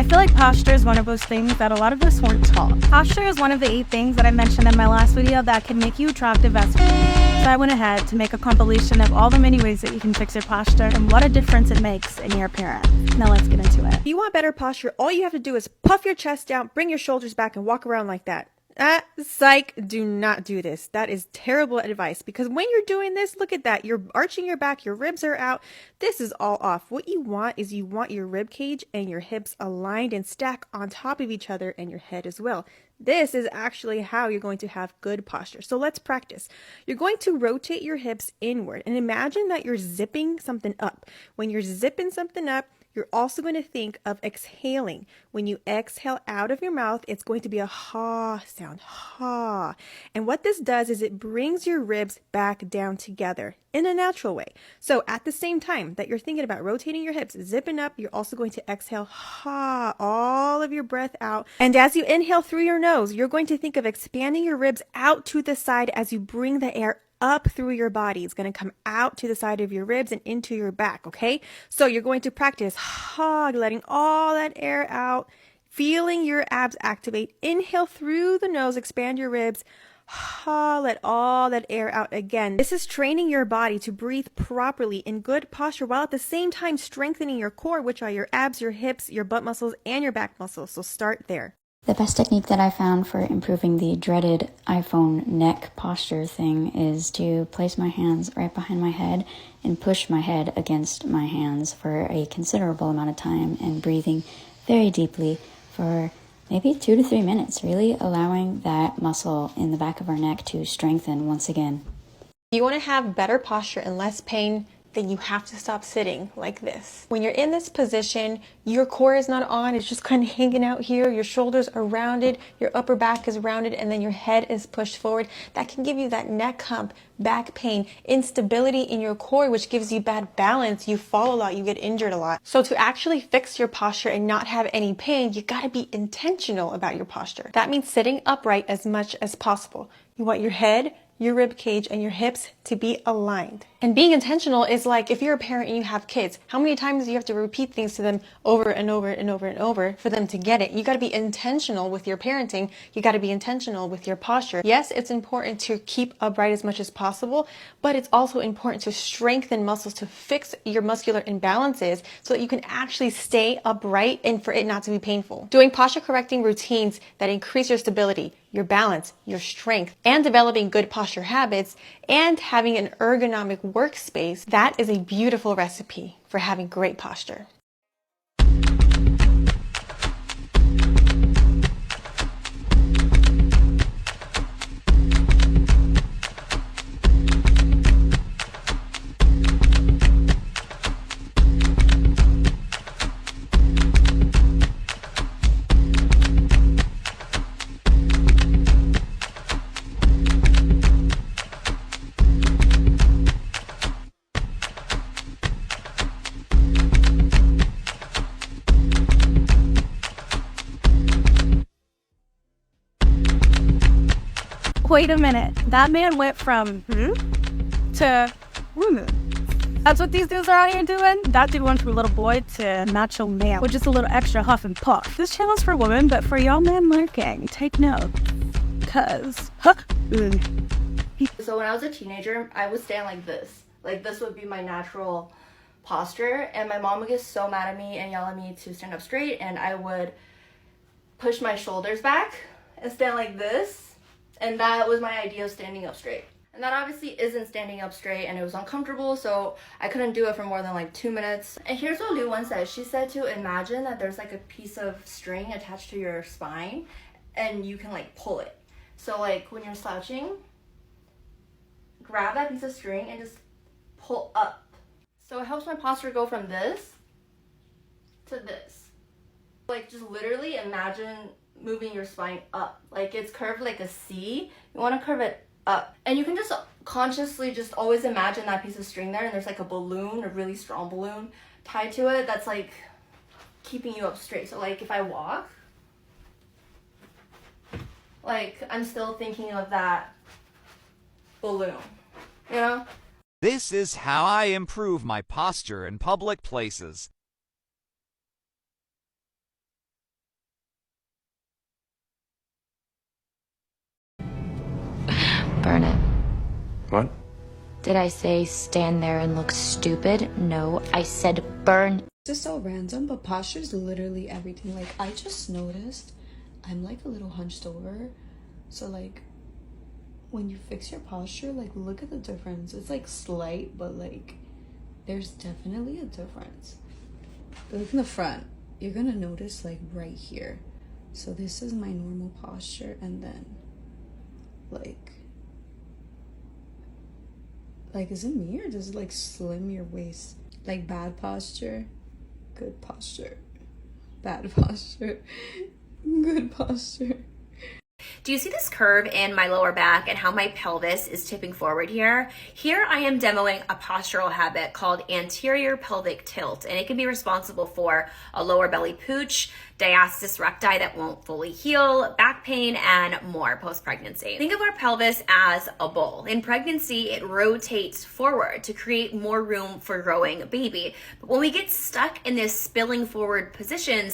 I feel like posture is one of those things that a lot of us weren't taught. Posture is one of the 8 things that I mentioned in my last video that can make you attractive as well. So I went ahead to make a compilation of all the many ways that you can fix your posture and what a difference it makes in your appearance. Now let's get into it. If you want better posture, all you have to do is puff your chest down, bring your shoulders back, and walk around like that. Psych, do not do this. That is terrible advice, because when you're doing this, look at that. You're arching your back, your ribs are out. This is all off. What you want is you want your rib cage and your hips aligned and stacked on top of each other, and your head as well. This is actually how you're going to have good posture. So let's practice. You're going to rotate your hips inward and imagine that you're zipping something up. When you're zipping something up, you're also going to think of exhaling. When you exhale out of your mouth, it's going to be a ha sound, ha. And what this does is it brings your ribs back down together in a natural way. So at the same time that you're thinking about rotating your hips, zipping up, you're also going to exhale, ha, all of your breath out. And as you inhale through your nose, you're going to think of expanding your ribs out to the side as you bring the air up through your body. It's going to come out to the side of your ribs and into your back, okay? So you're going to practice, letting all that air out, feeling your abs activate. Inhale through the nose, expand your ribs. Let all that air out again. This is training your body to breathe properly in good posture while at the same time strengthening your core, which are your abs, your hips, your butt muscles, and your back muscles. So start there. The best technique that I found for improving the dreaded iPhone neck posture thing is to place my hands right behind my head and push my head against my hands for a considerable amount of time and breathing very deeply for maybe 2 to 3 minutes, really allowing that muscle in the back of our neck to strengthen once again. If you want to have better posture and less pain, then you have to stop sitting like this. When you're in this position, your core is not on, it's just kind of hanging out here, your shoulders are rounded, your upper back is rounded, and then your head is pushed forward. That can give you that neck hump, back pain, instability in your core, which gives you bad balance. You fall a lot, you get injured a lot. So to actually fix your posture and not have any pain, you gotta be intentional about your posture. That means sitting upright as much as possible. You want your head, your rib cage, and your hips to be aligned. And being intentional is like if you're a parent and you have kids, how many times do you have to repeat things to them over and over and over and over for them to get it? You got to be intentional with your parenting. You got to be intentional with your posture. Yes, it's important to keep upright as much as possible, but it's also important to strengthen muscles to fix your muscular imbalances so that you can actually stay upright and for it not to be painful. Doing posture correcting routines that increase your stability, your balance, your strength, and developing good posture habits and having an ergonomic workspace, that is a beautiful recipe for having great posture. Wait a minute, that man went from to That's what these dudes are out here doing? That dude went from little boy to macho man with just a little extra huff and puff. This channel's for women, but for y'all men lurking, take note. Cause, So when I was a teenager, I would stand like this. Like this would be my natural posture, and my mom would get so mad at me and yell at me to stand up straight, and I would push my shoulders back and stand like this. And that was my idea of standing up straight. And that obviously isn't standing up straight, and it was uncomfortable, so I couldn't do it for more than like 2 minutes. And here's what Lou one said. She said to imagine that there's like a piece of string attached to your spine, and you can like pull it. So like when you're slouching, grab that piece of string and just pull up. So it helps my posture go from this to this. Like just literally imagine moving your spine up. Like it's curved like a C. You want to curve it up. And you can just consciously just always imagine that piece of string there, and there's like a balloon, a really strong balloon tied to it that's like keeping you up straight. So like if I walk, like I'm still thinking of that balloon, you know? This is how I improve my posture in public places. Burn it. What? Did I say stand there and look stupid? No, I said burn. This is so random, but posture is literally everything. Like, I just noticed I'm like a little hunched over. So like, when you fix your posture, like, look at the difference. It's like slight, but like, there's definitely a difference. Look in the front. You're gonna notice like right here. So this is my normal posture, and then like is it me, or does it like slim your waist? Like bad posture, good posture, bad posture, good posture. Do you see this curve in my lower back and how my pelvis is tipping forward here? Here I am demoing a postural habit called anterior pelvic tilt, and it can be responsible for a lower belly pooch, diastasis recti that won't fully heal, back pain, and more post-pregnancy. Think of our pelvis as a bowl. In pregnancy, it rotates forward to create more room for growing a baby. But when we get stuck in this spilling forward position,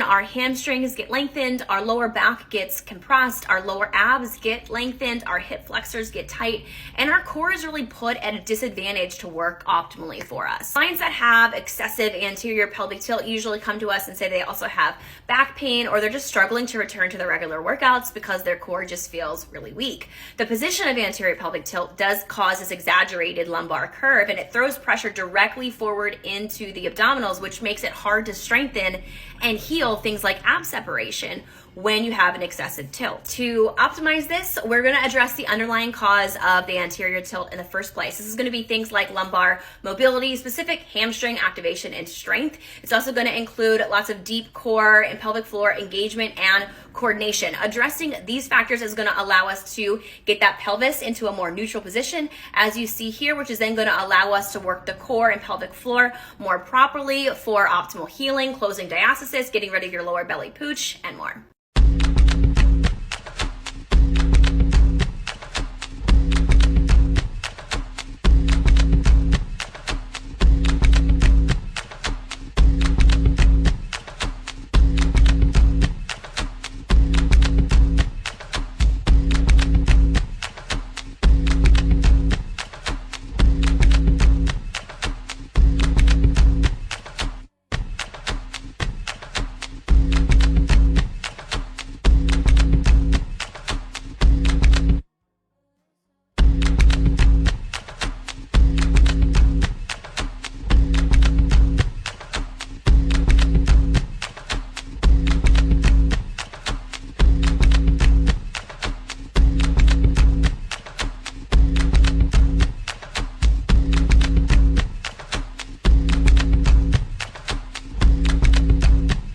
our hamstrings get lengthened, our lower back gets compressed, our lower abs get lengthened, our hip flexors get tight, and our core is really put at a disadvantage to work optimally for us. Clients that have excessive anterior pelvic tilt usually come to us and say they also have back pain, or they're just struggling to return to their regular workouts because their core just feels really weak. The position of anterior pelvic tilt does cause this exaggerated lumbar curve, and it throws pressure directly forward into the abdominals, which makes it hard to strengthen and heal things like ab separation when you have an excessive tilt. To optimize this, we're gonna address the underlying cause of the anterior tilt in the first place. This is gonna be things like lumbar mobility, specific hamstring activation and strength. It's also gonna include lots of deep core and pelvic floor engagement and coordination. Addressing these factors is gonna allow us to get that pelvis into a more neutral position, as you see here, which is then gonna allow us to work the core and pelvic floor more properly for optimal healing, closing diastasis, getting rid of your lower belly pooch, and more.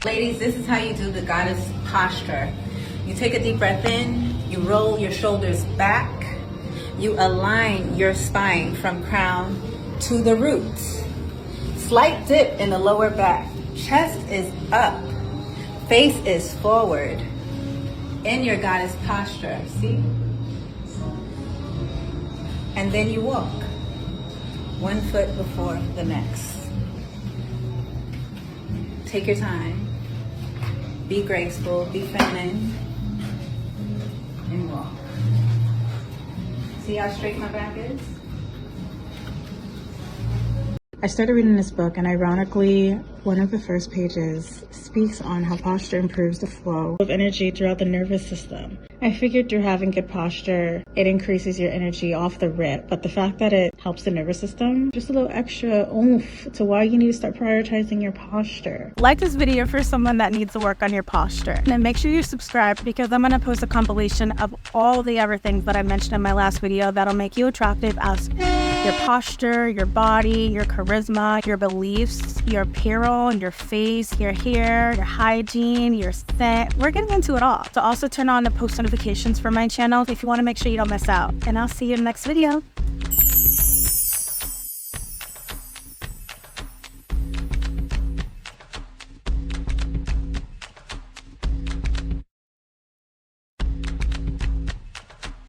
Ladies, this is how you do the goddess posture. You take a deep breath in, you roll your shoulders back, you align your spine from crown to the roots. Slight dip in the lower back. Chest is up, face is forward in your goddess posture, see? And then you walk, one foot before the next. Take your time. Be graceful, be feminine, and walk. See how straight my back is? I started reading this book, and ironically, one of the first pages speaks on how posture improves the flow of energy throughout the nervous system. I figured through having good posture, it increases your energy off the rip, but the fact that it helps the nervous system, just a little extra oomph to why you need to start prioritizing your posture. Like this video for someone that needs to work on your posture. And then make sure you subscribe, because I'm going to post a compilation of all the other things that I mentioned in my last video that'll make you attractive as your posture, your body, your charisma, your beliefs, your apparel, your face, your hair, your hygiene, your scent. We're getting into it all. So also turn on the post notifications for my channel if you want to make sure you don't miss out. And I'll see you in the next video.